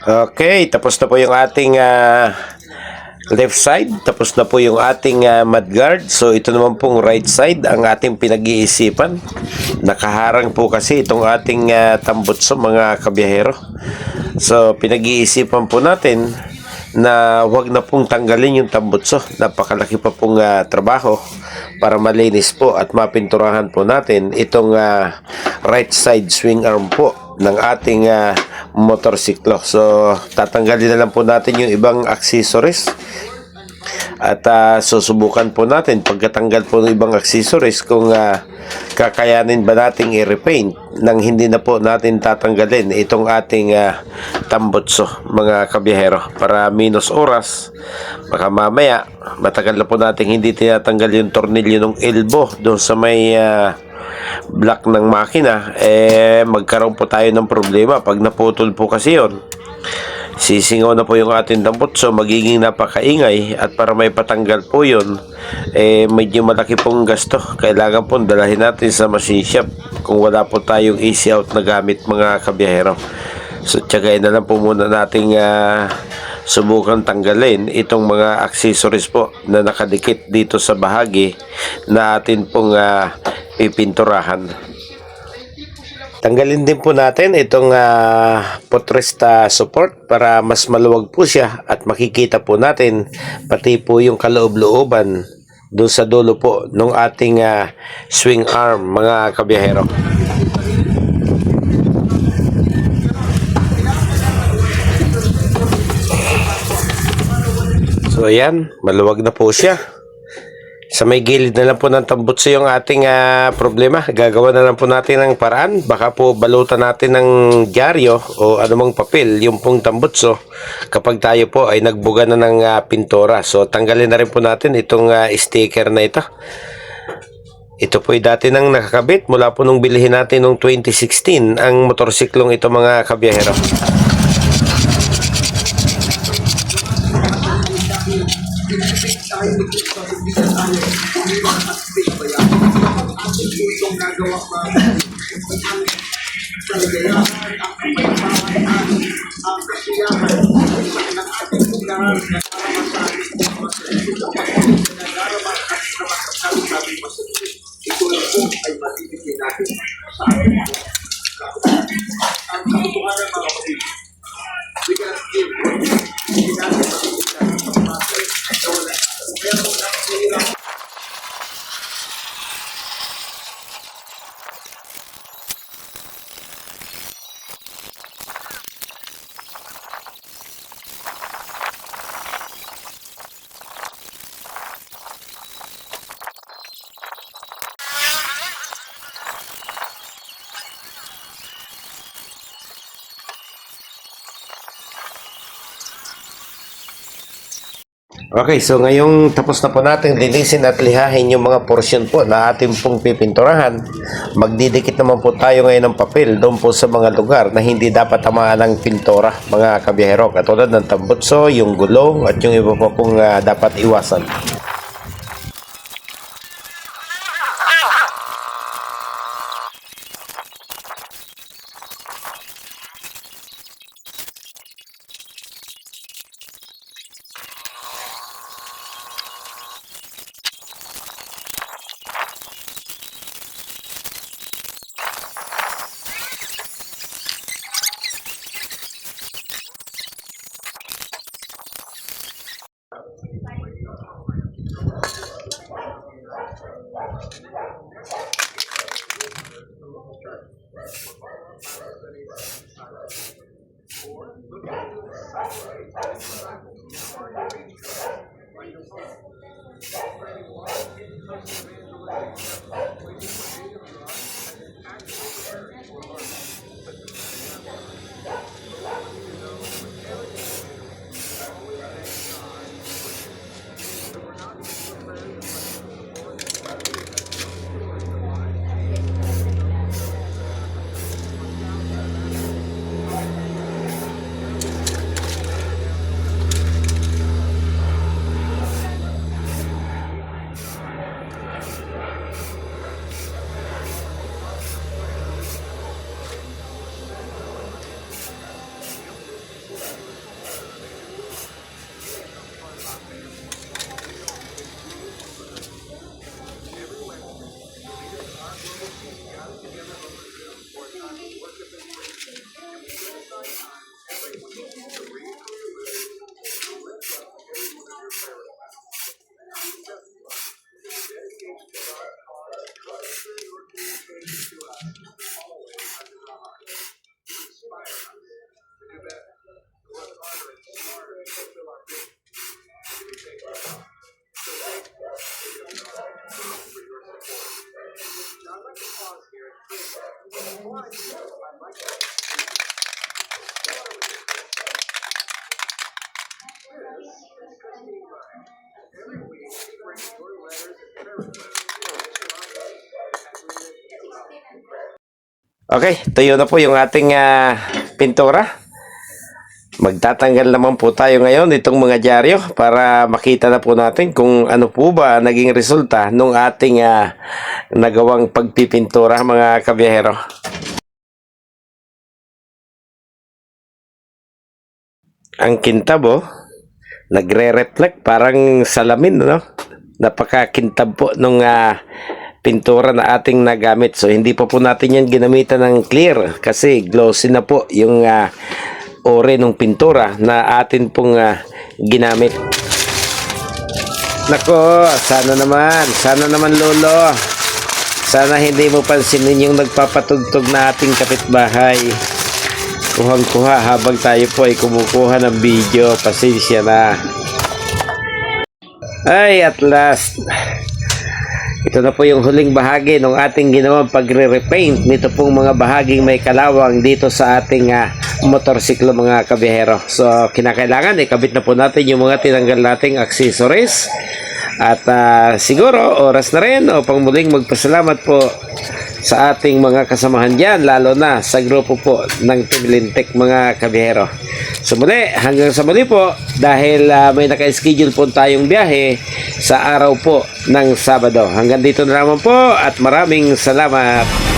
Okay, tapos na po yung ating left side. Tapos na po yung ating mudguard. So, ito naman pong right side ang ating pinag-iisipan. Nakaharang po kasi itong ating tambutso, mga kabiyahero. So, pinag-iisipan po natin na wag na pong tanggalin yung tambutso. Napakalaki pa pong trabaho para malinis po at mapinturahan po natin itong right side swing arm po ng ating motorsiklo. So, tatanggalin na lang po natin yung ibang accessories at susubukan po natin pagkatanggal po ng ibang accessories kung kakayanin ba nating i-repaint nang hindi na po natin tatanggalin itong ating tambutso, mga kabiyahero, para minus oras. Baka mamaya matagal na po natin hindi tinatanggal yung tornilyo ng elbow doon sa may block ng makina, magkaroon po tayo ng problema pag naputol po kasi yon. Sisingaw na po yung ating tambutso, magiging napakaingay, at para may patanggal po yun, medyo malaki pong gasto. Kailangan po dalahin natin sa machine shop kung wala po tayong easy out na gamit, mga kabiyahero. So, tsagayin na lang po muna nating subukan tanggalin itong mga accessories po na nakadikit dito sa bahagi na atin pong pipinturahan. Tanggalin din po natin itong footrest support para mas maluwag po siya at makikita po natin pati po yung kaloob-looban doon sa dulo po ng ating swing arm, mga kabiyahero. So ayan, maluwag na po siya. Sa may gilid na lang po ng tambutso yung ating problema. Gagawa na lang po natin ng paraan. Baka po balutan natin ng dyaryo o anumang papel yung pong tambutso kapag tayo po ay nagbuga na ng pintura. So tanggalin na rin po natin itong sticker na ito. Ito po ay dati nang nakakabit mula po nung bilihin natin noong 2016 ang motorsiklong ito, mga kabiyahero. Okay, so ngayong tapos na po natin linisin at lihahin yung mga portion po na ating pong pipinturahan, magdidikit naman po tayo ngayon ng papel doon po sa mga lugar na hindi dapat tamaan ng pintura, mga kabiyahero, katulad ng tambutso, yung gulong at yung iba pa pong dapat iwasan. Okay, tuyo na po yung ating pintura. Magtatanggal naman po tayo ngayon itong mga dyaryo para makita na po natin kung ano po ba naging resulta nung ating nagawang pagpipintura, mga kabiyahero. Ang kintab, nagre-reflect parang salamin, no? Napakakintab po nung pintura na ating nagamit. So hindi pa po natin yan ginamitan ng clear kasi glossy na po yung ore ng pintura na atin pong ginamit. Nako, sana naman lolo, sana hindi mo pansinin yung nagpapatugtog na ating kapitbahay. Kuhang-kuha habang tayo po ay kumukuha ng video. Pasensya na. Ay, at last, ito na po yung huling bahagi ng ating ginawang pagre-repaint nito pong mga bahaging may kalawang dito sa ating motorsiklo, mga kabiyahero. So, kinakailangan ikabit na po natin yung mga tinanggal nating accessories. At siguro, oras na rin upang muling magpasalamat po sa ating mga kasamahan dyan, lalo na sa grupo po ng Team Lintek, mga kabiyahero. So muli, hanggang sa muli po, dahil may naka-schedule po tayong biyahe sa araw po ng Sabado. Hanggang dito na naman po at maraming salamat.